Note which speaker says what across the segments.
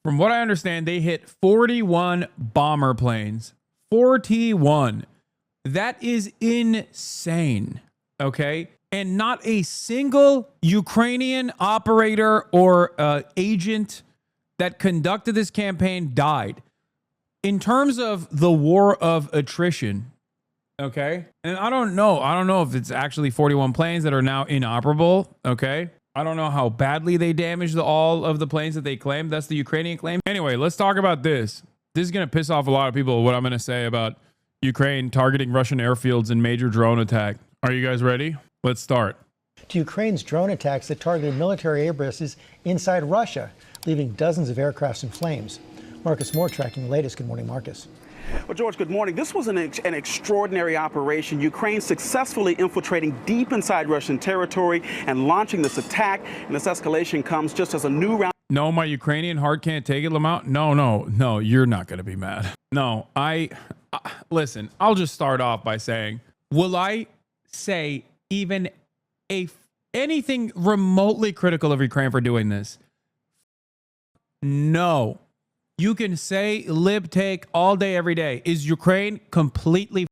Speaker 1: From what I understand, they hit 41 bomber planes. 41. That is insane. Okay. And not a single Ukrainian operator or agent that conducted this campaign died. In terms of the war of attrition, okay? And I don't know if it's actually 41 planes that are now inoperable, okay? I don't know how badly they damaged all of the planes that they claimed. That's the Ukrainian claim. Anyway, let's talk about this. This is going to piss off a lot of people, what I'm going to say about Ukraine targeting Russian airfields in major drone attack. Are you guys ready? Let's start.
Speaker 2: To Ukraine's drone attacks that targeted military air bases inside Russia, leaving dozens of aircrafts in flames. Marcus Moore tracking the latest. Good morning, Marcus.
Speaker 3: Well, George, good morning. This was an extraordinary operation. Ukraine successfully infiltrating deep inside Russian territory and launching this attack. And this escalation comes just as a new round.
Speaker 1: No, my Ukrainian heart can't take it, Lamont. No, you're not going to be mad. No, listen, I'll just start off by saying, will I say even anything remotely critical of Ukraine for doing this? No. You can say lib take all day, every day. Is Ukraine completely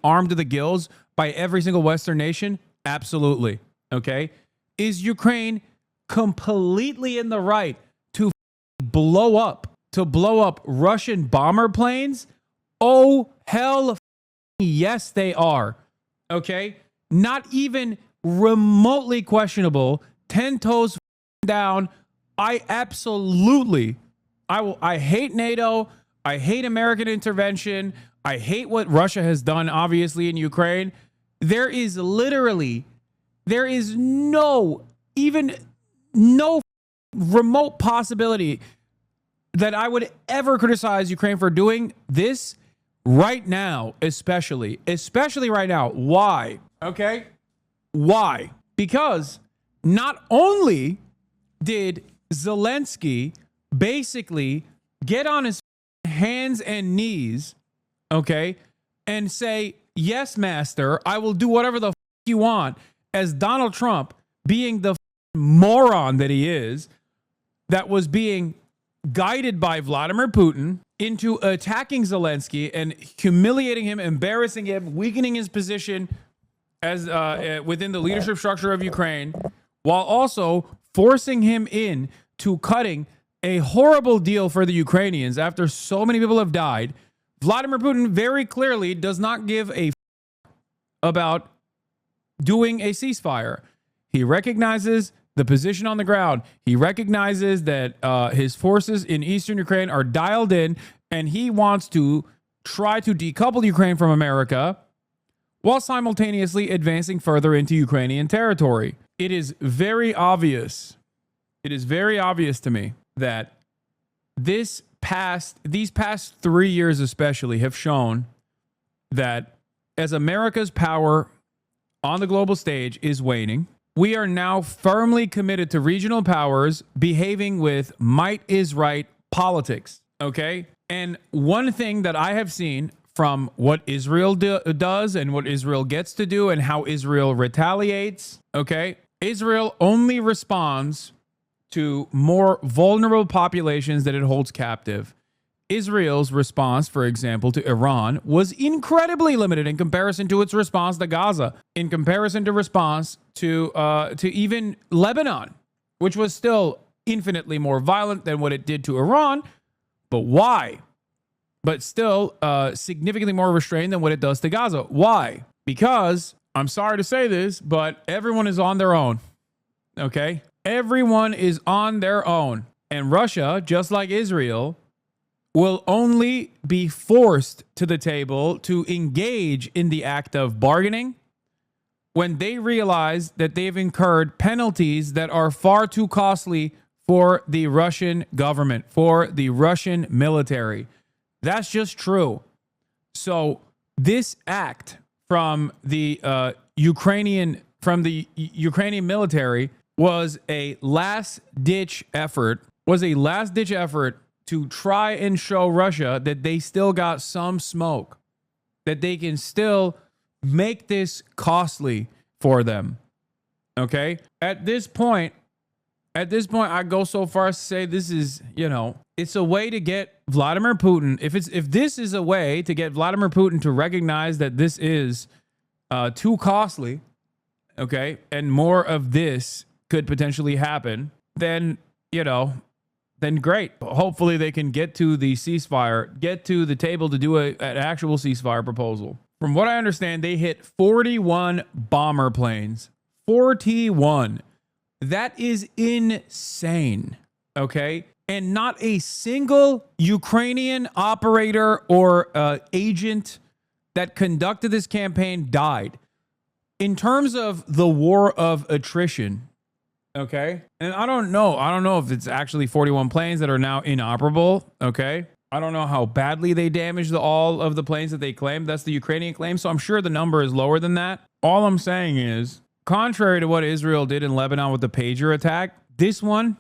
Speaker 1: armed to the gills by every single Western nation? Absolutely. Okay. Is Ukraine completely in the right to blow up Russian bomber planes? Oh, hell yes, they are. Okay. Not even remotely questionable. 10 toes down. I hate NATO. I hate American intervention. I hate what Russia has done, obviously, in Ukraine. There is no remote possibility that I would ever criticize Ukraine for doing this right now, especially right now. Why? Okay. Why? Because not only did Zelensky basically get on his hands and knees, okay, and say, yes, master, I will do whatever the you want, as Donald Trump, being the moron that he is, that was being guided by Vladimir Putin into attacking Zelensky and humiliating him, embarrassing him, weakening his position as within the leadership structure of Ukraine, while also forcing him in to cutting a horrible deal for the Ukrainians after so many people have died. Vladimir Putin very clearly does not give a about doing a ceasefire. He recognizes the position on the ground. He recognizes that his forces in eastern Ukraine are dialed in, and he wants to try to decouple Ukraine from America while simultaneously advancing further into Ukrainian territory. It is very obvious. It is very obvious to me that these past 3 years especially have shown that as America's power on the global stage is waning, we are now firmly committed to regional powers behaving with might is right politics, okay? And one thing that I have seen from what Israel does and what Israel gets to do and how Israel retaliates, okay? Israel only responds to more vulnerable populations that it holds captive. Israel's response, for example, to Iran was incredibly limited in comparison to its response to Gaza, in comparison to response to even Lebanon, which was still infinitely more violent than what it did to Iran. But why? But still significantly more restrained than what it does to Gaza. Why? Because, I'm sorry to say this, but everyone is on their own. Okay? Everyone is on their own. And Russia, just like Israel, will only be forced to the table to engage in the act of bargaining when they realize that they've incurred penalties that are far too costly for the Russian government, for the Russian military. That's just true. So this act from the Ukrainian military was a last-ditch effort, to try and show Russia that they still got some smoke, that they can still make this costly for them. Okay? At this point, At this point, I go so far as to say this is, it's a way to get Vladimir Putin. If this is a way to get Vladimir Putin to recognize that this is too costly, okay, and more of this could potentially happen, then, then great. Hopefully they can get to the ceasefire, get to the table to do an actual ceasefire proposal. From what I understand, they hit 41 bomber planes. 41. That is insane, okay? And not a single Ukrainian operator or agent that conducted this campaign died. In terms of the war of attrition, okay? And I don't know if it's actually 41 planes that are now inoperable, okay? I don't know how badly they damaged all of the planes that they claimed. That's the Ukrainian claim, so I'm sure the number is lower than that. All I'm saying is, contrary to what Israel did in Lebanon with the pager attack, this one,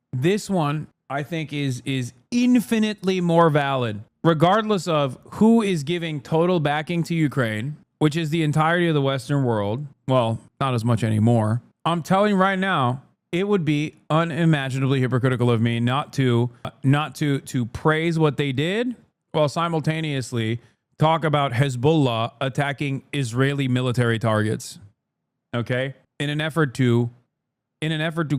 Speaker 1: I think is infinitely more valid, regardless of who is giving total backing to Ukraine, which is the entirety of the Western world. Well, not as much anymore. I'm telling you right now, it would be unimaginably hypocritical of me not to praise what they did while simultaneously talk about Hezbollah attacking Israeli military targets. Okay? In an effort to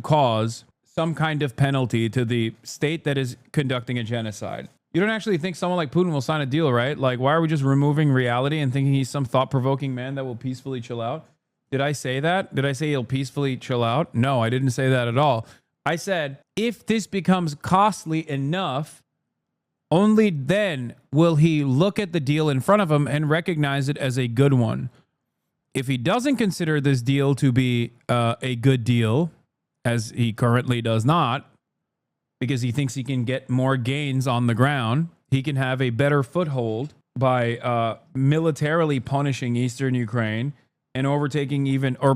Speaker 1: cause some kind of penalty to the state that is conducting a genocide. You don't actually think someone like Putin will sign a deal, right? Like, why are we just removing reality and thinking he's some thought-provoking man that will peacefully chill out? Did I say that? Did I say he'll peacefully chill out? No, I didn't say that at all. I said, if this becomes costly enough, only then will he look at the deal in front of him and recognize it as a good one. If he doesn't consider this deal to be a good deal, as he currently does not, because he thinks he can get more gains on the ground, he can have a better foothold by militarily punishing Eastern Ukraine and overtaking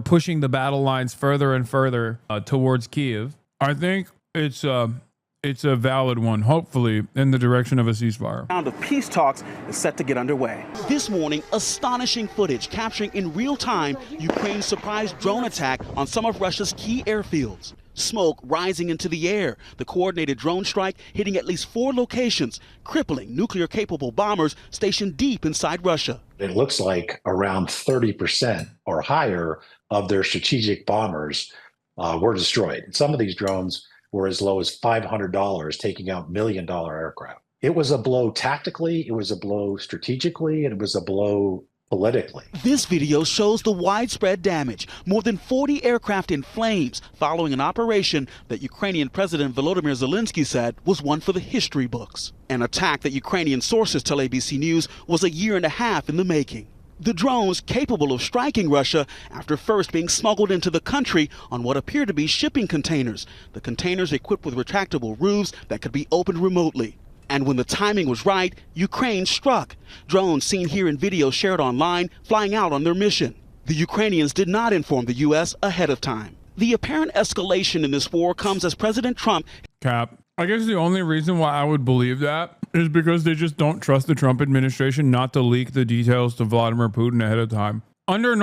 Speaker 1: pushing the battle lines further and further towards Kiev. I think it's a valid one, hopefully in the direction of a ceasefire.
Speaker 3: Round of peace talks is set to get underway. This morning, astonishing footage capturing in real time Ukraine's surprise drone attack on some of Russia's key airfields. Smoke rising into the air, the coordinated drone strike hitting at least 4 locations, crippling nuclear-capable bombers stationed deep inside Russia.
Speaker 4: It looks like around 30% or higher of their strategic bombers were destroyed. Some of these drones were as low as $500, taking out $1 million aircraft. It was a blow tactically, it was a blow strategically, and it was a blow politically.
Speaker 3: This video shows the widespread damage. More than 40 aircraft in flames following an operation that Ukrainian President Volodymyr Zelensky said was one for the history books. An attack that Ukrainian sources tell ABC News was a year and a half in the making. The drones capable of striking Russia after first being smuggled into the country on what appear to be shipping containers. The containers equipped with retractable roofs that could be opened remotely. And when the timing was right, Ukraine struck. Drones seen here in video shared online flying out on their mission. The Ukrainians did not inform the U.S. ahead of time. The apparent escalation in this war comes as President Trump...
Speaker 1: Cap. I guess the only reason why I would believe that is because they just don't trust the Trump administration not to leak the details to Vladimir Putin ahead of time. Under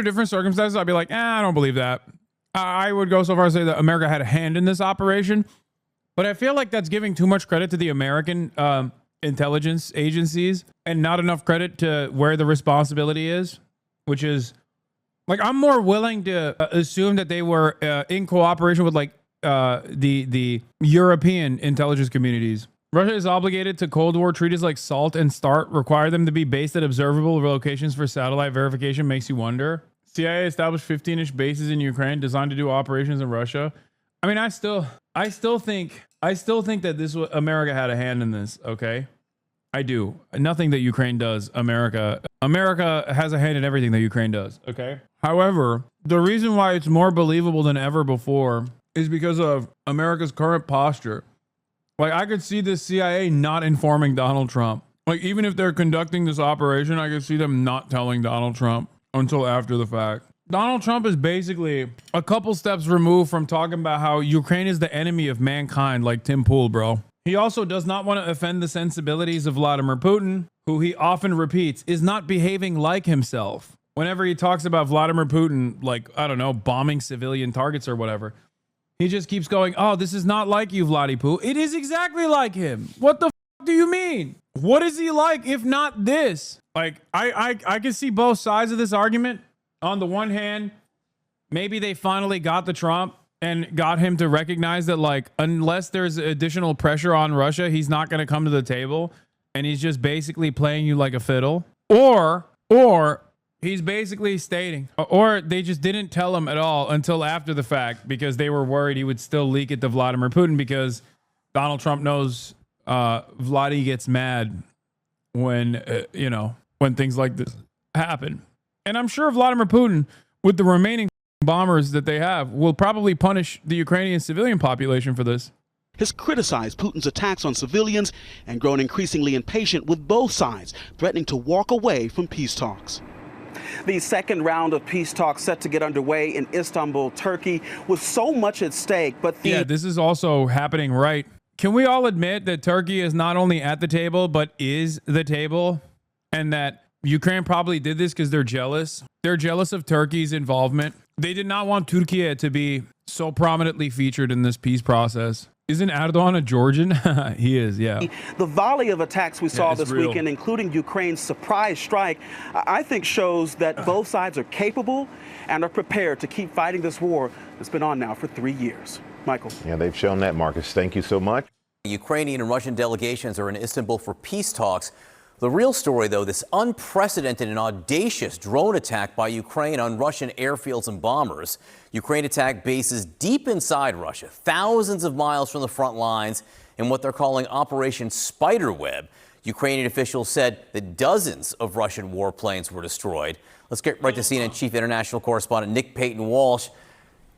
Speaker 1: different circumstances, I'd be like, I don't believe that. I would go so far as to say that America had a hand in this operation. But I feel like that's giving too much credit to the American intelligence agencies and not enough credit to where the responsibility is, which is, like, I'm more willing to assume that they were in cooperation with, like, the European intelligence communities. Russia is obligated to Cold War treaties like SALT and START, require them to be based at observable locations for satellite verification. Makes you wonder. CIA established 15-inch bases in Ukraine designed to do operations in Russia. I mean, I still think that America had a hand in this. Okay, I do. Nothing that Ukraine does, America has a hand in everything that Ukraine does. Okay. However, the reason why it's more believable than ever before is because of America's current posture. Like, I could see the CIA not informing Donald Trump. Like, even if they're conducting this operation, I could see them not telling Donald Trump until after the fact. Donald Trump is basically a couple steps removed from talking about how Ukraine is the enemy of mankind, like Tim Pool, bro. He also does not want to offend the sensibilities of Vladimir Putin, who he often repeats is not behaving like himself. Whenever he talks about Vladimir Putin, like, I don't know, bombing civilian targets or whatever, He just keeps going, oh, this is not like you, Vladipu. It is exactly like him. What the do you mean? What is he like if not this? Like, I can see both sides of this argument. On the one hand, maybe they finally got the Trump and got him to recognize that, like, unless there's additional pressure on Russia, he's not going to come to the table. And he's just basically playing you like a fiddle. Or he's basically stating, or they just didn't tell him at all until after the fact because they were worried he would still leak it to Vladimir Putin because Donald Trump knows Vladdy gets mad when, when things like this happen. And I'm sure Vladimir Putin, with the remaining bombers that they have, will probably punish the Ukrainian civilian population for this.
Speaker 3: Has criticized Putin's attacks on civilians and grown increasingly impatient with both sides, threatening to walk away from peace talks. The second round of peace talks set to get underway in Istanbul, Turkey, with so much at stake. But
Speaker 1: this is also happening right. Can we all admit that Turkey is not only at the table, but is the table? And that Ukraine probably did this because they're jealous. They're jealous of Turkey's involvement. They did not want Turkey to be so prominently featured in this peace process. Isn't Erdogan a Georgian? He is, yeah.
Speaker 3: The volley of attacks we saw this weekend, including Ukraine's surprise strike, I think shows that both sides are capable and are prepared to keep fighting this war that's been on now for 3 years. Michael.
Speaker 5: Yeah, they've shown that, Marcus. Thank you so much.
Speaker 6: Ukrainian and Russian delegations are in Istanbul for peace talks. The real story, though, this unprecedented and audacious drone attack by Ukraine on Russian airfields and bombers. Ukraine attacked bases deep inside Russia, thousands of miles from the front lines, in what they're calling Operation Spiderweb. Ukrainian officials said that dozens of Russian warplanes were destroyed. Let's get right to CNN Chief International Correspondent Nick Payton-Walsh.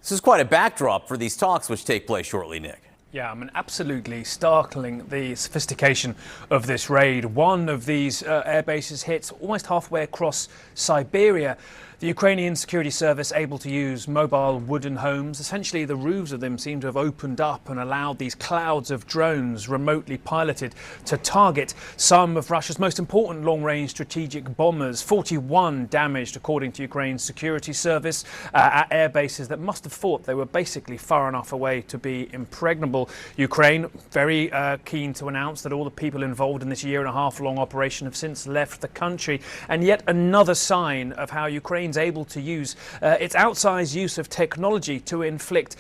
Speaker 6: This is quite a backdrop for these talks, which take place shortly, Nick.
Speaker 7: Yeah, I mean, absolutely startling, the sophistication of this raid. One of these air bases hits almost halfway across Siberia. The Ukrainian security service able to use mobile wooden homes. Essentially, the roofs of them seem to have opened up and allowed these clouds of drones remotely piloted to target some of Russia's most important long-range strategic bombers. 41 damaged, according to Ukraine's security service, at air bases that must have thought they were basically far enough away to be impregnable. Ukraine very keen to announce that all the people involved in this year-and-a-half-long operation have since left the country. And yet another sign of how Ukraine able to use its outsized use of technology to inflict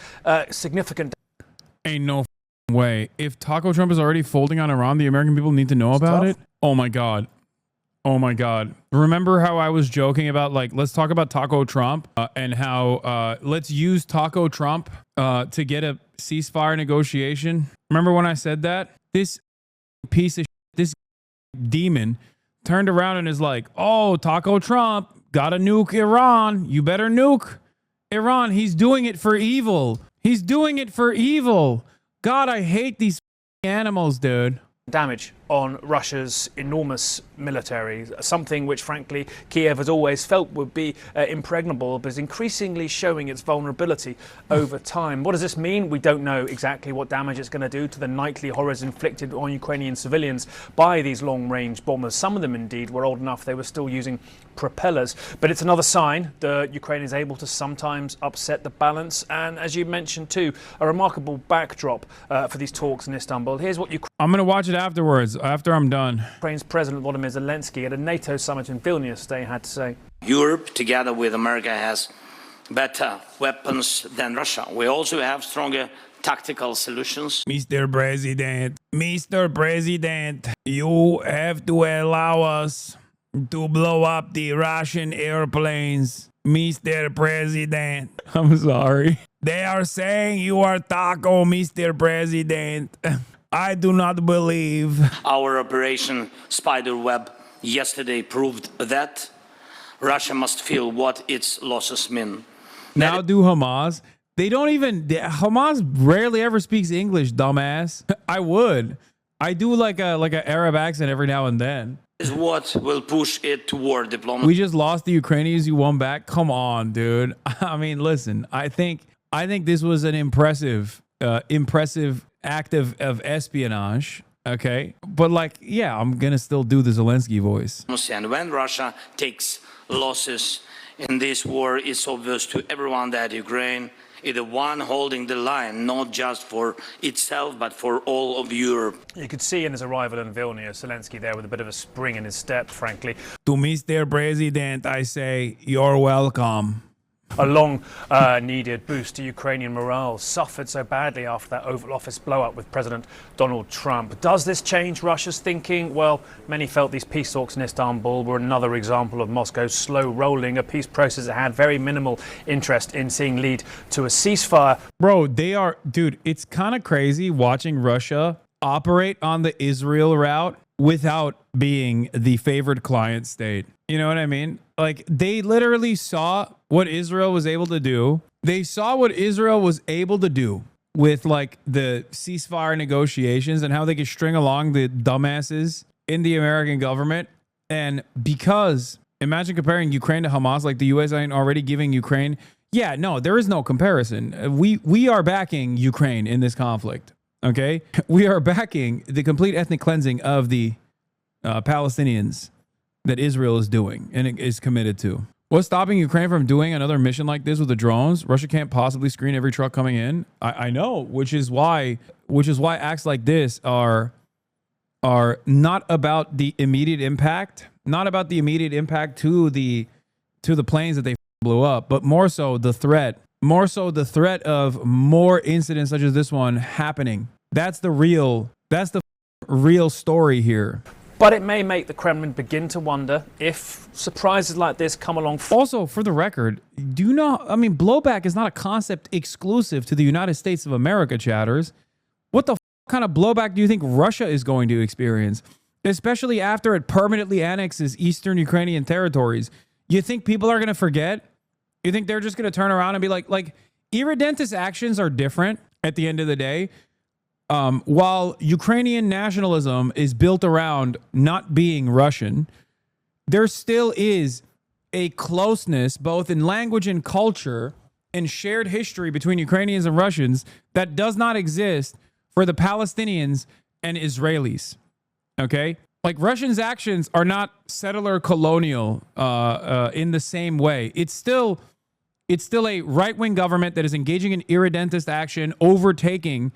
Speaker 7: significant.
Speaker 1: Ain't no way. If Taco Trump is already folding on Iran, the American people need to know about it. Oh my God. Oh my God. Remember how I was joking about, like, let's talk about Taco Trump and how let's use Taco Trump to get a ceasefire negotiation. Remember when I said that? This piece of shit, this demon turned around and is like, oh, Taco Trump gotta nuke Iran. You better nuke Iran. He's doing it for evil. He's doing it for evil. God, I hate these animals, dude.
Speaker 7: Damage on Russia's enormous military, something which, frankly, Kiev has always felt would be impregnable, but is increasingly showing its vulnerability over time. What does this mean? We don't know exactly what damage it's going to do to the nightly horrors inflicted on Ukrainian civilians by these long-range bombers. Some of them, indeed, were old enough they were still using propellers. But it's another sign that Ukraine is able to sometimes upset the balance. And as you mentioned, too, a remarkable backdrop for these talks in Istanbul. Here's what
Speaker 1: I'm going to watch it afterwards, after I'm done.
Speaker 7: Ukraine's President Volodymyr Zelensky at a NATO summit in Vilnius they had to say.
Speaker 8: Europe, together with America, has better weapons than Russia. We also have stronger tactical solutions.
Speaker 1: Mr. President, you have to allow us to blow up the Russian airplanes. Mr. President. I'm sorry. They are saying you are Taco, Mr. President. I do not believe.
Speaker 8: Our Operation Spiderweb yesterday proved that Russia must feel what its losses mean.
Speaker 1: Now do Hamas. They don't even, Hamas rarely ever speaks English, dumbass. I would. I do like a Arab accent every now and then.
Speaker 8: Is what will push it toward diplomacy.
Speaker 1: We just lost the Ukrainians, you won back. Come on, dude. I mean, listen, I think this was an impressive act of espionage. Okay. But like, yeah, I'm going to still do the Zelensky voice.
Speaker 8: And when Russia takes losses in this war, it's obvious to everyone that Ukraine is the one holding the line, not just for itself, but for all of Europe.
Speaker 7: You could see in his arrival in Vilnius, Zelensky there with a bit of a spring in his step, frankly.
Speaker 1: To Mr. President, I say, you're welcome.
Speaker 7: A long needed boost to Ukrainian morale, suffered so badly after that Oval Office blow-up with President Donald Trump. Does this change Russia's thinking? Well, many felt these peace talks in Istanbul were another example of Moscow's slow rolling, a peace process that had very minimal interest in seeing lead to a ceasefire.
Speaker 1: Bro, dude, it's kind of crazy watching Russia operate on the Israel route without being the favored client state. You know what I mean? Like, they literally saw what Israel was able to do. They saw what Israel was able to do with like the ceasefire negotiations and how they could string along the dumbasses in the American government. And because imagine comparing Ukraine to Hamas, like the US ain't already giving Ukraine. Yeah, no, there is no comparison. We are backing Ukraine in this conflict. Okay, we are backing the complete ethnic cleansing of the Palestinians that Israel is doing and is committed to. What's stopping Ukraine from doing another mission like this with the drones? Russia can't possibly screen every truck coming in. I know, which is why acts like this are not about the immediate impact, to the planes that they blew up, but more so the threat of more incidents such as this one happening. That's the real story here.
Speaker 7: But it may make the Kremlin begin to wonder if surprises like this come along.
Speaker 1: Also, for the record, blowback is not a concept exclusive to the United States of America, chatters. What the kind of blowback do you think Russia is going to experience? Especially after it permanently annexes eastern Ukrainian territories. You think people are going to forget? You think they're just going to turn around and be like irredentist actions are different at the end of the day. While Ukrainian nationalism is built around not being Russian, there still is a closeness both in language and culture and shared history between Ukrainians and Russians that does not exist for the Palestinians and Israelis. Okay? Like, Russians' actions are not settler colonial in the same way. It's still a right-wing government that is engaging in irredentist action, overtaking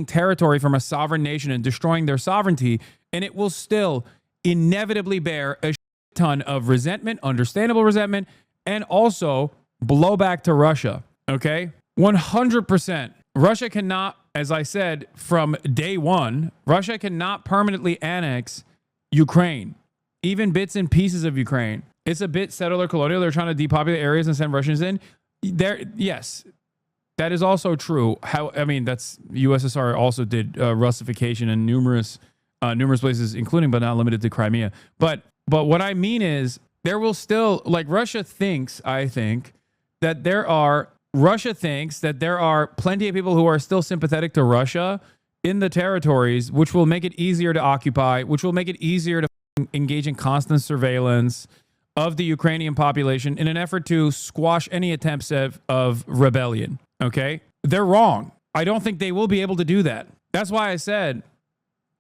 Speaker 1: territory from a sovereign nation and destroying their sovereignty, and it will still inevitably bear a ton of resentment, understandable resentment, and also blowback to Russia. Okay? 100%. Russia cannot, as I said from day one, Russia cannot permanently annex Ukraine, even bits and pieces of Ukraine. It's a bit settler colonial. They're trying to depopulate areas and send Russians in. Yes, that is also true. That's USSR also did Russification in numerous places, including but not limited to Crimea. But what I mean is there will still, like, Russia thinks that there are plenty of people who are still sympathetic to Russia in the territories, which will make it easier to occupy, which will make it easier to engage in constant surveillance of the Ukrainian population in an effort to squash any attempts of rebellion. Okay? They're wrong. I don't think they will be able to do that. That's why I said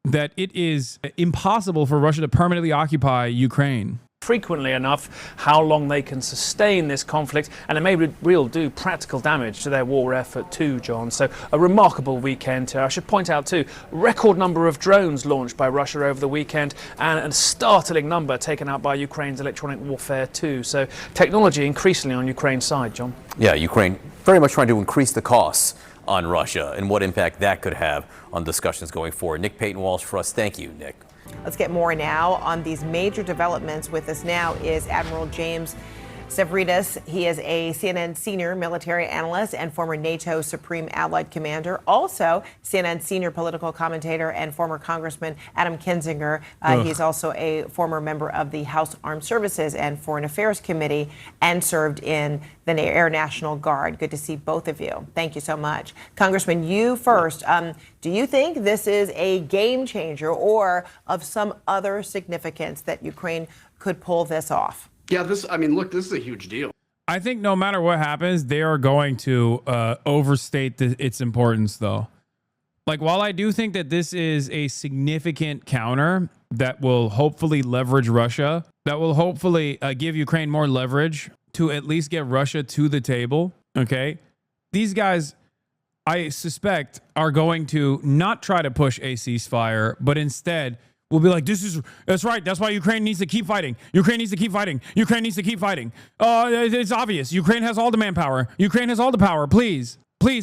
Speaker 1: that it is impossible for Russia to permanently occupy Ukraine.
Speaker 7: Frequently enough, how long they can sustain this conflict, and it may do practical damage to their war effort too, John. So a remarkable weekend here. I should point out too, record number of drones launched by Russia over the weekend, and a startling number taken out by Ukraine's electronic warfare too. So technology increasingly on Ukraine's side, John.
Speaker 6: Yeah, Ukraine very much trying to increase the costs on Russia and what impact that could have on discussions going forward. Nick Payton-Walsh for us. Thank you, Nick.
Speaker 9: Let's get more now on these major developments. With us now is Admiral James Stavridis. He is a CNN senior military analyst and former NATO Supreme Allied Commander. Also, CNN senior political commentator and former Congressman Adam Kinzinger. He's also a former member of the House Armed Services and Foreign Affairs Committee and served in the Air National Guard. Good to see both of you. Thank you so much. Congressman, you first. Do you think this is a game changer or of some other significance that Ukraine could pull this off?
Speaker 10: Yeah, this is a huge deal.
Speaker 1: I think no matter what happens, they are going to overstate its importance, though. Like, while I do think that this is a significant counter that will hopefully leverage Russia, that will hopefully give Ukraine more leverage to at least get Russia to the table, okay? these guys, I suspect, are going to not try to push a ceasefire, but instead will be like, that's right. That's why Ukraine needs to keep fighting. Ukraine needs to keep fighting. Ukraine needs to keep fighting. It's obvious. Ukraine has all the manpower. Ukraine has all the power. Please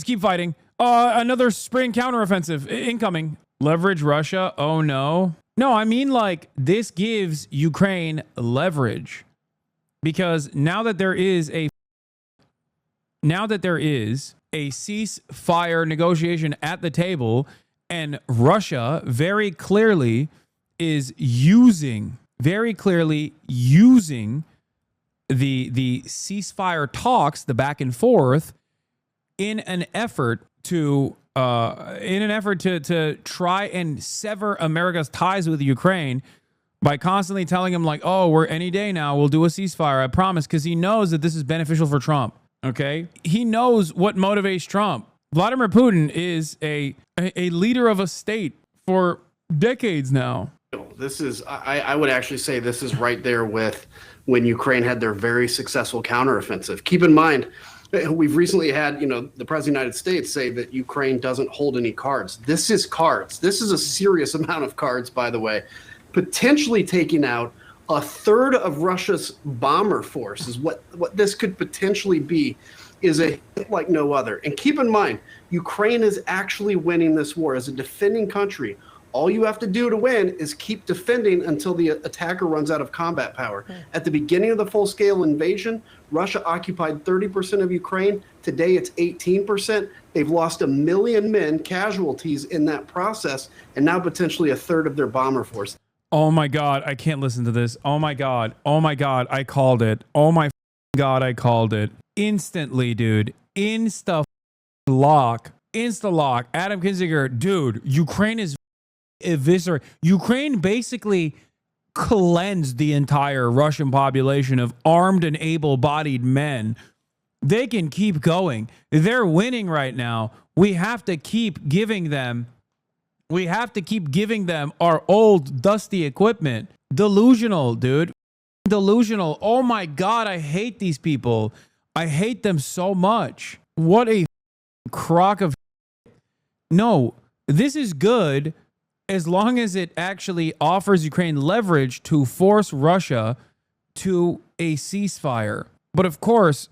Speaker 1: keep fighting. Another spring counteroffensive incoming. Leverage Russia. Oh no. No, I mean, like, this gives Ukraine leverage, because now that there is a ceasefire negotiation at the table, and Russia very clearly is using the ceasefire talks, the back and forth, in an effort to try and sever America's ties with Ukraine by constantly telling him, like, oh, we're any day now, we'll do a ceasefire, I promise, because he knows that this is beneficial for Trump. Okay, he knows what motivates Trump. Vladimir Putin is a leader of a state for decades now.
Speaker 10: This is, I would actually say this is right there with when Ukraine had their very successful counteroffensive. Keep in mind, we've recently had, the President of the United States say that Ukraine doesn't hold any cards. This is cards. This is a serious amount of cards, by the way. Potentially taking out a third of Russia's bomber force is what this could potentially be, is a hit like no other. And keep in mind, Ukraine is actually winning this war as a defending country. All you have to do to win is keep defending until the attacker runs out of combat power. At the beginning of the full-scale invasion, Russia occupied 30% of Ukraine. Today, it's 18%. They've lost 1 million men, casualties in that process, and now potentially a third of their bomber force.
Speaker 1: Oh my God, I can't listen to this. Oh my God, I called it. Oh my God, I called it. Instantly, dude. Insta-lock. Adam Kinzinger, dude, Ukraine is eviscerated. Ukraine basically cleansed the entire Russian population of armed and able-bodied men. They can keep going. They're winning right now. We have to keep giving them our old dusty equipment. Delusional, dude. Delusional. Oh my God, I hate these people. I hate them so much. What a crock of shit. No, this is good as long as it actually offers Ukraine leverage to force Russia to a ceasefire. But of course,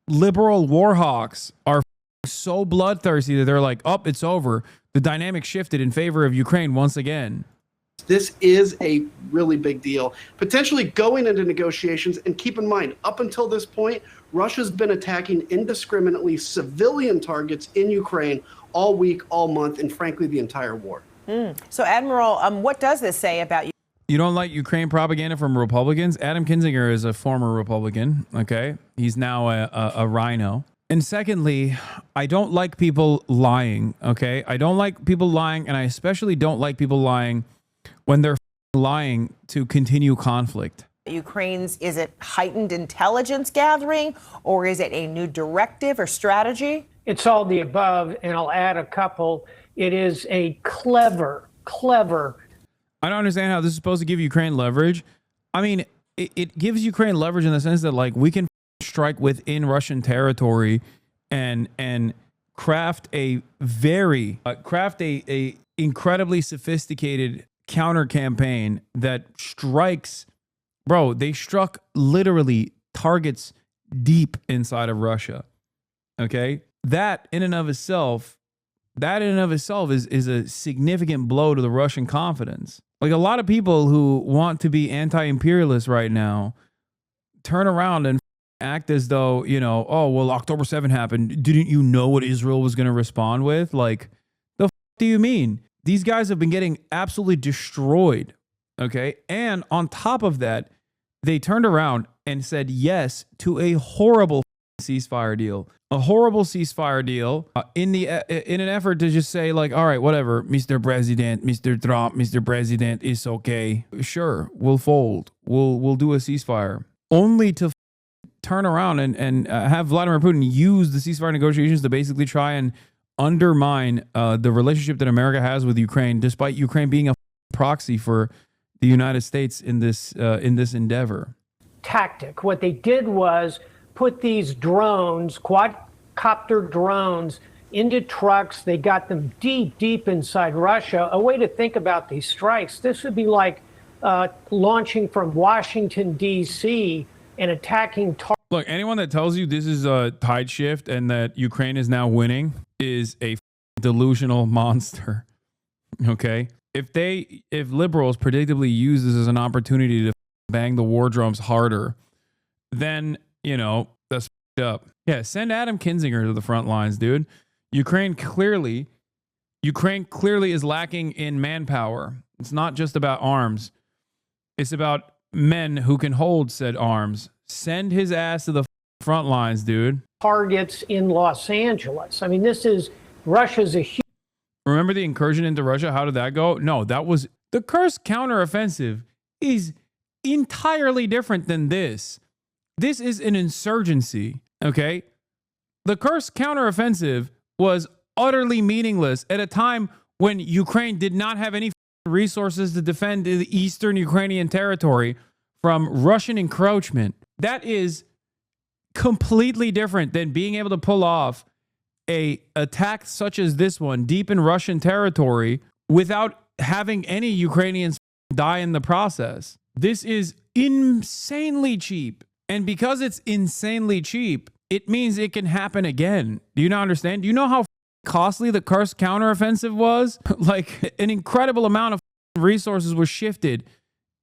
Speaker 1: liberal war hawks are so bloodthirsty that they're like, oh, it's over. The dynamic shifted in favor of Ukraine once again.
Speaker 10: This is a really big deal, potentially going into negotiations. And keep in mind, up until this point, Russia's been attacking indiscriminately civilian targets in Ukraine all week, all month, and frankly, the entire war.
Speaker 9: So, Admiral, what does this say about you?
Speaker 1: You don't like Ukraine propaganda from Republicans? Adam Kinzinger is a former Republican, okay? He's now a rhino. And secondly, I don't like people lying, okay? I don't like people lying, and I especially don't like people lying when they're lying to continue conflict.
Speaker 9: Ukraine's, is it heightened intelligence gathering, or is it a new directive or strategy?
Speaker 11: It's all the above, and I'll add a couple. It is a clever.
Speaker 1: I don't understand how this is supposed to give Ukraine leverage. I mean, it gives Ukraine leverage in the sense that, like, we can strike within Russian territory and craft a incredibly sophisticated counter campaign that strikes, bro. They struck literally targets deep inside of Russia. Okay, that in and of itself is a significant blow to the Russian confidence. Like, a lot of people who want to be anti-imperialist right now turn around and act as though, oh, well, October 7th happened. Didn't you know what Israel was going to respond with? Like, the do you mean? These guys have been getting absolutely destroyed. Okay. And on top of that, they turned around and said yes to a horrible ceasefire deal. A horrible ceasefire deal in an effort to just say, like, all right, whatever, Mr. President, Mr. Trump, Mr. President, it's okay. Sure, we'll fold. We'll do a ceasefire. Only to turn around and have Vladimir Putin use the ceasefire negotiations to basically try and undermine the relationship that America has with Ukraine, despite Ukraine being a proxy for the United States in this endeavor.
Speaker 11: Tactic. What they did was put these drones, copter drones into trucks. They got them deep, deep inside Russia. A way to think about these strikes, this would be like launching from Washington, D.C. and attacking
Speaker 1: Look, anyone that tells you this is a tide shift and that Ukraine is now winning is a delusional monster. Okay? If liberals predictably use this as an opportunity to bang the war drums harder, then, you know, that's up. Yeah, send Adam Kinzinger to the front lines, dude. Ukraine clearly is lacking in manpower. It's not just about arms. It's about men who can hold said arms. Send his ass to the front lines, dude.
Speaker 11: Targets in Los Angeles. I mean, Russia's a huge.
Speaker 1: Remember the incursion into Russia? How did that go? No, that was the Kursk counteroffensive is entirely different than this. This is an insurgency, okay? The Kursk counteroffensive was utterly meaningless at a time when Ukraine did not have any resources to defend the eastern Ukrainian territory from Russian encroachment. That is completely different than being able to pull off a attack such as this one deep in Russian territory without having any Ukrainians die in the process. This is insanely cheap. And because it's insanely cheap, it means it can happen again. Do you not understand? Do you know how costly the Kursk counteroffensive was? Like, an incredible amount of resources was shifted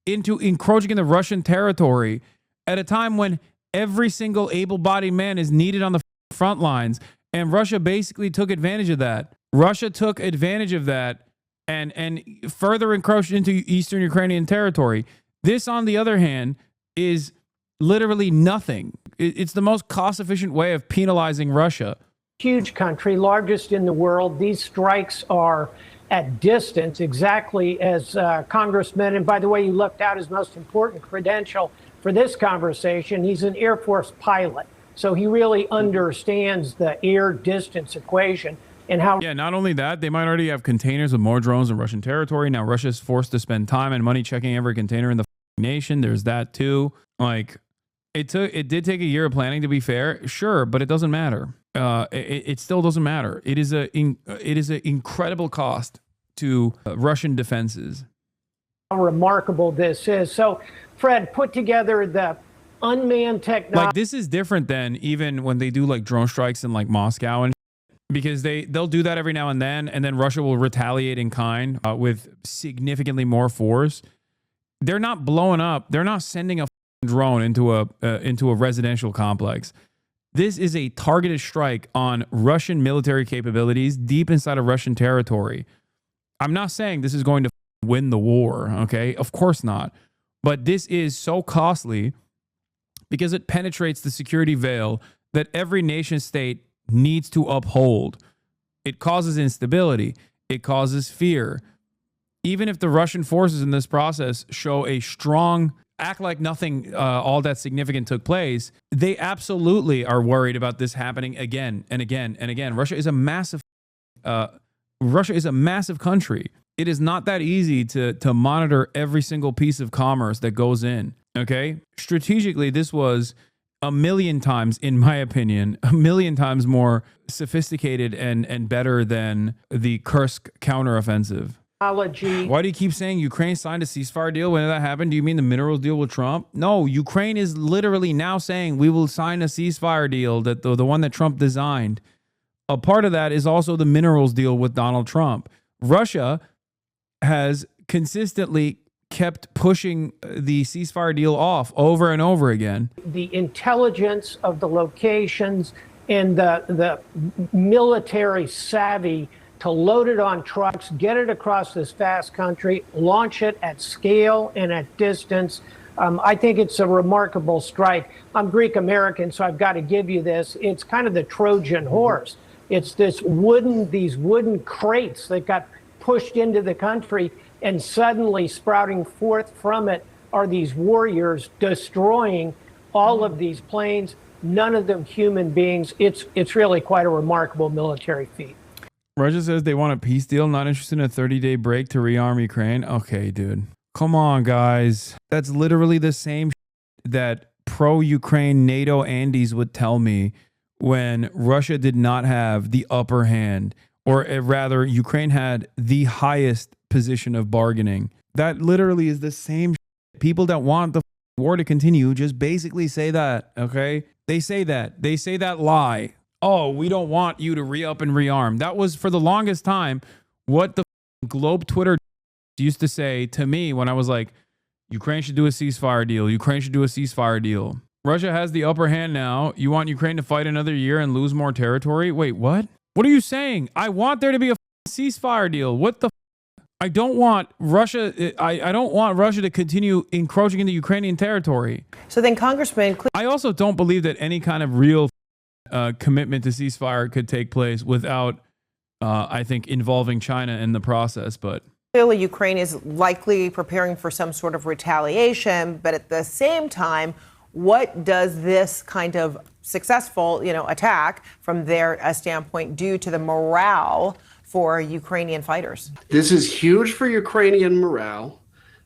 Speaker 1: into encroaching in the Russian territory at a time when every single able-bodied man is needed on the front lines. And Russia basically took advantage of that. Russia took advantage of that and further encroached into eastern Ukrainian territory. This, on the other hand, is literally nothing. It's the most cost-efficient way of penalizing Russia.
Speaker 11: Huge country, largest in the world. These strikes are at distance, exactly as Congressman, and by the way, you left out his most important credential for this conversation. He's an Air Force pilot, so he really understands the air distance equation and how.
Speaker 1: Yeah, not only that, they might already have containers with more drones in Russian territory. Now Russia's forced to spend time and money checking every container in the nation. There's that too. Like, it did take a year of planning, to be fair, sure, but it doesn't matter. It still doesn't matter. It is an incredible cost to Russian defenses.
Speaker 11: How remarkable this is. So, Fred, put together the unmanned technology.
Speaker 1: Like, this is different than even when they do like drone strikes in like Moscow and because they'll do that every now and then Russia will retaliate in kind with significantly more force. They're not blowing up. They're not sending a drone into a residential complex. This is a targeted strike on Russian military capabilities deep inside of Russian territory. I'm not saying this is going to win the war, okay? Of course not. But this is so costly because it penetrates the security veil that every nation state needs to uphold. It causes instability. It causes fear. Even if the Russian forces in this process show a strong, act like nothing all that significant took place, they absolutely are worried about this happening again and again and again. Russia is a massive country. It is not that easy to monitor every single piece of commerce that goes in. Okay? Strategically, this was a million times, in my opinion, a million times more sophisticated and better than the Kursk counteroffensive. Why do you keep saying Ukraine signed a ceasefire deal? When did that happen? Do you mean the minerals deal with Trump? No, Ukraine is literally now saying we will sign a ceasefire deal, that the one that Trump designed. A part of that is also the minerals deal with Donald Trump. Russia has consistently kept pushing the ceasefire deal off over and over again.
Speaker 11: The intelligence of the locations and the military savvy to load it on trucks, get it across this vast country, launch it at scale and at distance. I think it's a remarkable strike. I'm Greek American, so I've got to give you this. It's kind of the Trojan horse. It's these wooden crates that got pushed into the country, and suddenly sprouting forth from it are these warriors destroying all of these planes, none of them human beings. It's really quite a remarkable military feat.
Speaker 1: Russia says they want a peace deal, not interested in a 30-day break to rearm Ukraine. Okay, dude. Come on, guys. That's literally the same that pro-Ukraine NATO Andes would tell me when Russia did not have the upper hand, or rather, Ukraine had the highest position of bargaining. That literally is the same shit. People that want the war to continue just basically say that, okay? They say that. They say that lie. Oh, we don't want you to re-up and rearm. That was, for the longest time, what the Globe Twitter used to say to me when I was like, Ukraine should do a ceasefire deal. Ukraine should do a ceasefire deal. Russia has the upper hand now. You want Ukraine to fight another year and lose more territory? Wait, what? What are you saying? I want there to be a ceasefire deal. What the I don't want Russia. I don't want Russia to continue encroaching into Ukrainian territory.
Speaker 9: So then, Congressman,
Speaker 1: I also don't believe that any kind of real commitment to ceasefire could take place without, I think, involving China in the process. But
Speaker 9: clearly, Ukraine is likely preparing for some sort of retaliation. But at the same time, what does this kind of successful, attack from their standpoint do to the morale for Ukrainian fighters?
Speaker 10: This is huge for Ukrainian morale.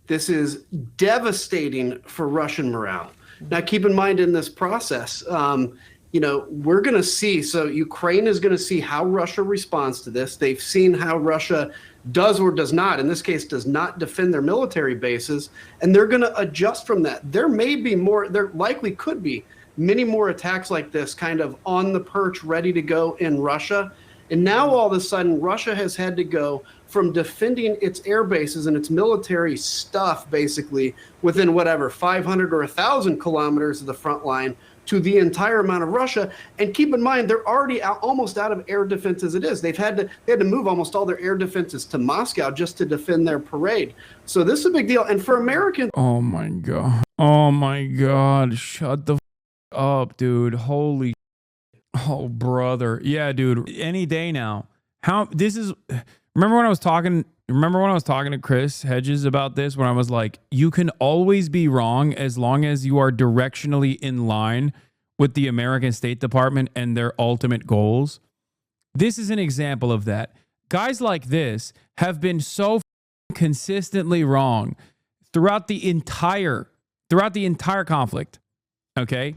Speaker 10: This is devastating for Russian morale. Now, keep in mind in this process, we're going to see, so Ukraine is going to see how Russia responds to this. They've seen how Russia does or does not, in this case, does not defend their military bases, and they're going to adjust from that. There may be more, there likely could be many more attacks like this, kind of on the perch, ready to go in Russia. And now all of a sudden, Russia has had to go from defending its air bases and its military stuff, basically, within whatever, 500 or 1,000 kilometers of the front line to the entire amount of Russia. And keep in mind, they're already almost out of air defense as it is. They had to move almost all their air defenses to Moscow just to defend their parade. So this is a big deal. And for Americans...
Speaker 1: Oh, my God. Oh, my God. Shut the up, dude. Holy oh, brother. Yeah, dude. Any day now. Remember when I was talking to Chris Hedges about this, when I was like, you can always be wrong as long as you are directionally in line with the American State Department and their ultimate goals. This is an example of that. Guys like this have been so consistently wrong throughout the entire conflict. Okay?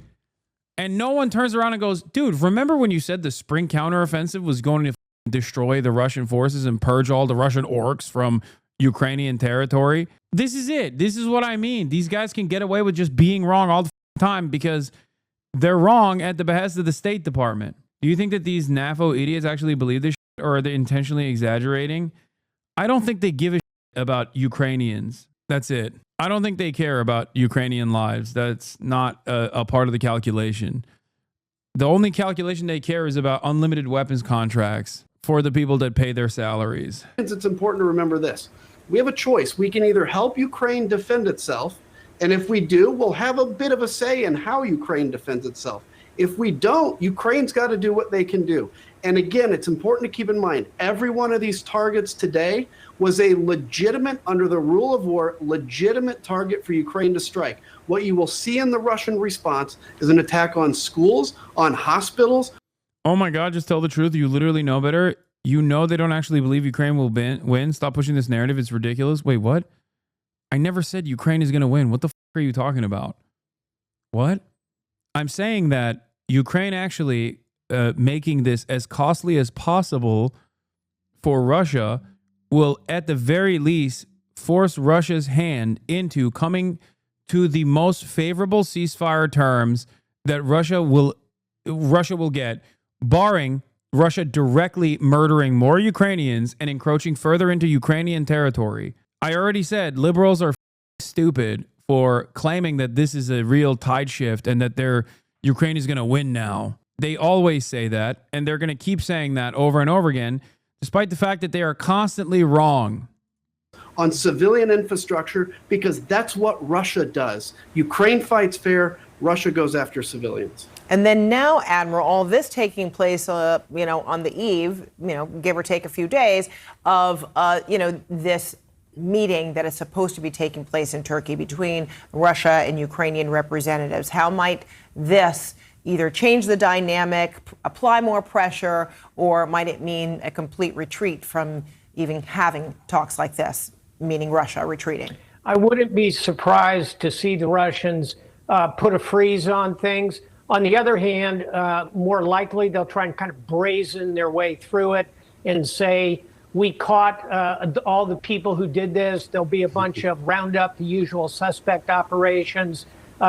Speaker 1: And no one turns around and goes, dude, remember when you said the spring counteroffensive was going to destroy the Russian forces and purge all the Russian orcs from Ukrainian territory? This is it. This is what I mean. These guys can get away with just being wrong all the time because they're wrong at the behest of the State Department. Do you think that these NAFO idiots actually believe this shit, or are they intentionally exaggerating? I don't think they give a shit about Ukrainians. That's it. I don't think they care about Ukrainian lives. That's not a part of the calculation. The only calculation they care is about unlimited weapons contracts for the people that pay their salaries.
Speaker 10: It's important to remember this. We have a choice. We can either help Ukraine defend itself, and if we do, we'll have a bit of a say in how Ukraine defends itself. If we don't, Ukraine's got to do what they can do. And again, it's important to keep in mind, every one of these targets today was a legitimate, under the rule of war, legitimate target for Ukraine to strike. What you will see in the Russian response is an attack on schools, on hospitals.
Speaker 1: Oh my God, just tell the truth. You literally know better. You know they don't actually believe Ukraine will win. Stop pushing this narrative. It's ridiculous. Wait, what? I never said Ukraine is going to win. What the are you talking about? What? I'm saying that Ukraine actually making this as costly as possible for Russia will at the very least force Russia's hand into coming to the most favorable ceasefire terms that Russia will get, barring Russia directly murdering more Ukrainians and encroaching further into Ukrainian territory. I already said liberals are stupid for claiming that this is a real tide shift and that Ukraine is going to win now. They always say that, and they're going to keep saying that over and over again, despite the fact that they are constantly wrong.
Speaker 10: On civilian infrastructure, because that's what Russia does. Ukraine fights fair, Russia goes after civilians.
Speaker 9: And then now, Admiral, all this taking place, on the eve, give or take a few days of, this meeting that is supposed to be taking place in Turkey between Russia and Ukrainian representatives. How might this either change the dynamic, apply more pressure, or might it mean a complete retreat from even having talks like this, meaning Russia retreating?
Speaker 11: I wouldn't be surprised to see the Russians put a freeze on things. On the other hand, more likely they'll try and kind of brazen their way through it and say, we caught all the people who did this. There'll be a bunch of roundup, the usual suspect operations.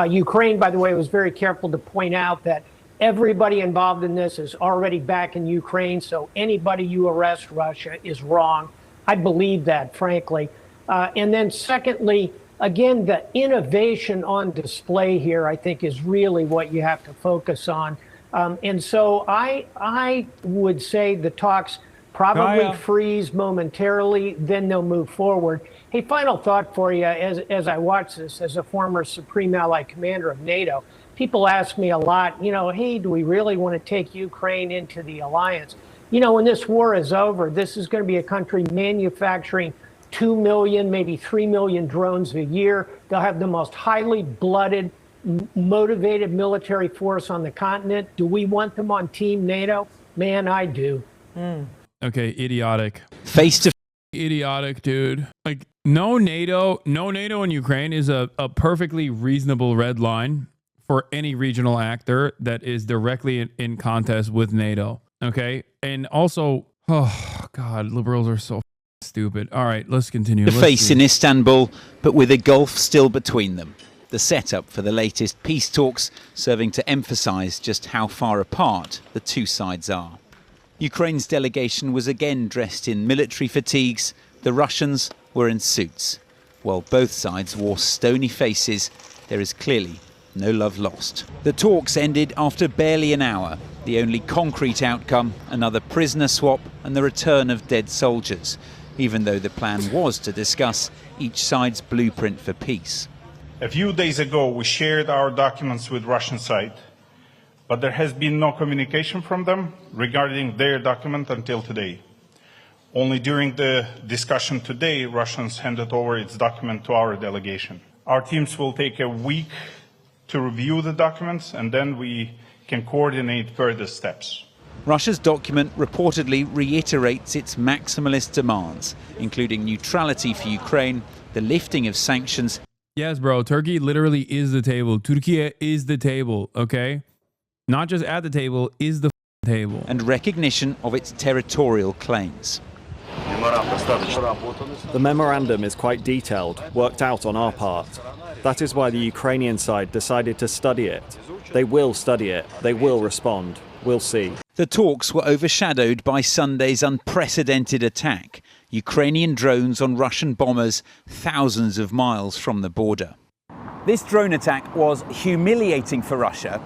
Speaker 11: Ukraine, by the way, was very careful to point out that everybody involved in this is already back in Ukraine, so anybody you arrest, Russia, is wrong. I believe that, frankly. And then secondly, again, the innovation on display here, I think, is really what you have to focus on. And so I would say the talks probably freeze momentarily, then they'll move forward. Hey, final thought for you as I watch this, as a former Supreme Allied Commander of NATO, people ask me a lot, hey, do we really want to take Ukraine into the alliance? When this war is over, this is going to be a country manufacturing 2 million, maybe 3 million drones a year. They'll have the most highly blooded, motivated military force on the continent. Do we want them on Team NATO? Man, I do.
Speaker 1: Okay, idiotic.
Speaker 12: Face to
Speaker 1: idiotic, dude. Like, no NATO in Ukraine is a perfectly reasonable red line for any regional actor that is directly in contest with NATO. Okay? And also, oh, God, liberals are so stupid. All right, let's continue.
Speaker 12: The face in Istanbul, but with a gulf still between them. The setup for the latest peace talks serving to emphasize just how far apart the two sides are. Ukraine's delegation was again dressed in military fatigues. The Russians were in suits. While both sides wore stony faces, there is clearly no love lost. The talks ended after barely an hour. The only concrete outcome, another prisoner swap and the return of dead soldiers, even though the plan was to discuss each side's blueprint for peace.
Speaker 13: A few days ago, we shared our documents with Russian side, but there has been no communication from them regarding their document until today. Only during the discussion today, Russians handed over its document to our delegation. Our teams will take a week to review the documents, and then we can coordinate further steps.
Speaker 12: Russia's document reportedly reiterates its maximalist demands, including neutrality for Ukraine, the lifting of sanctions.
Speaker 1: Yes, bro, Turkey literally is the table. Turkey is the table, okay? Not just at the table, is the table.
Speaker 12: And recognition of its territorial claims.
Speaker 14: The memorandum is quite detailed, worked out on our part. That is why the Ukrainian side decided to study it. They will study it. They will respond. We'll see.
Speaker 12: The talks were overshadowed by Sunday's unprecedented attack. Ukrainian drones on Russian bombers thousands of miles from the border. This drone attack was humiliating for Russia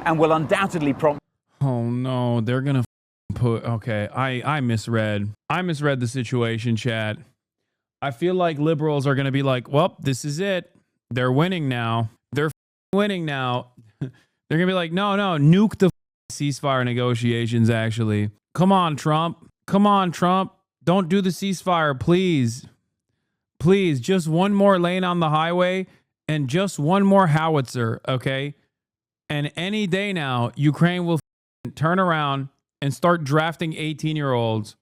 Speaker 12: and will undoubtedly prompt...
Speaker 1: Oh no, they're gonna put... Okay, I misread. I misread the situation, chat. I feel like liberals are gonna be like, well, this is it. They're winning now. They're winning now. They're gonna be like, no, nuke the ceasefire negotiations, actually. Come on, Trump. Come on, Trump. Don't do the ceasefire, please. Please, just one more lane on the highway and just one more howitzer, okay? And any day now, Ukraine will turn around and start drafting 18-year-olds,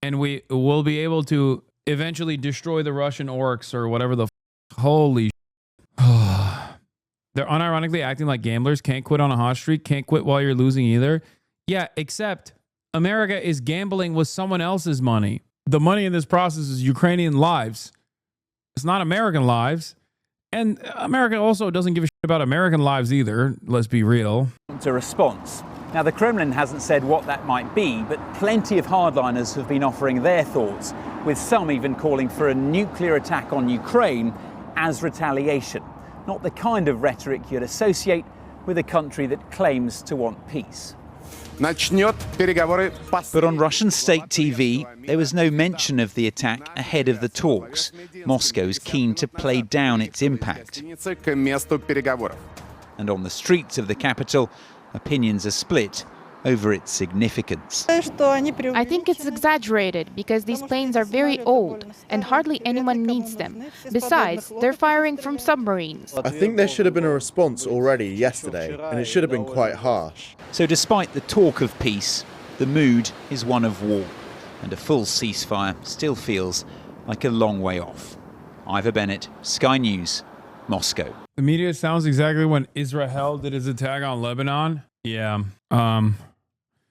Speaker 1: and we will be able to eventually destroy the Russian orcs or whatever the holy They're unironically acting like gamblers. Can't quit on a hot streak. Can't quit while you're losing either. Yeah, except America is gambling with someone else's money. The money in this process is Ukrainian lives. It's not American lives. And America also doesn't give a shit about American lives either. Let's be real.
Speaker 12: ...to response. Now, the Kremlin hasn't said what that might be, but plenty of hardliners have been offering their thoughts, with some even calling for a nuclear attack on Ukraine as retaliation. Not the kind of rhetoric you'd associate with a country that claims to want peace. But on Russian state TV, there was no mention of the attack ahead of the talks. Moscow's keen to play down its impact. And on the streets of the capital, opinions are split over its significance.
Speaker 15: I think it's exaggerated because these planes are very old and hardly anyone needs them. Besides, they're firing from submarines.
Speaker 16: I think there should have been a response already yesterday, and it should have been quite harsh.
Speaker 12: So despite the talk of peace, the mood is one of war, and a full ceasefire still feels like a long way off. Ivor Bennett, Sky News, Moscow.
Speaker 1: The media sounds exactly when Israel did his attack on Lebanon. Yeah.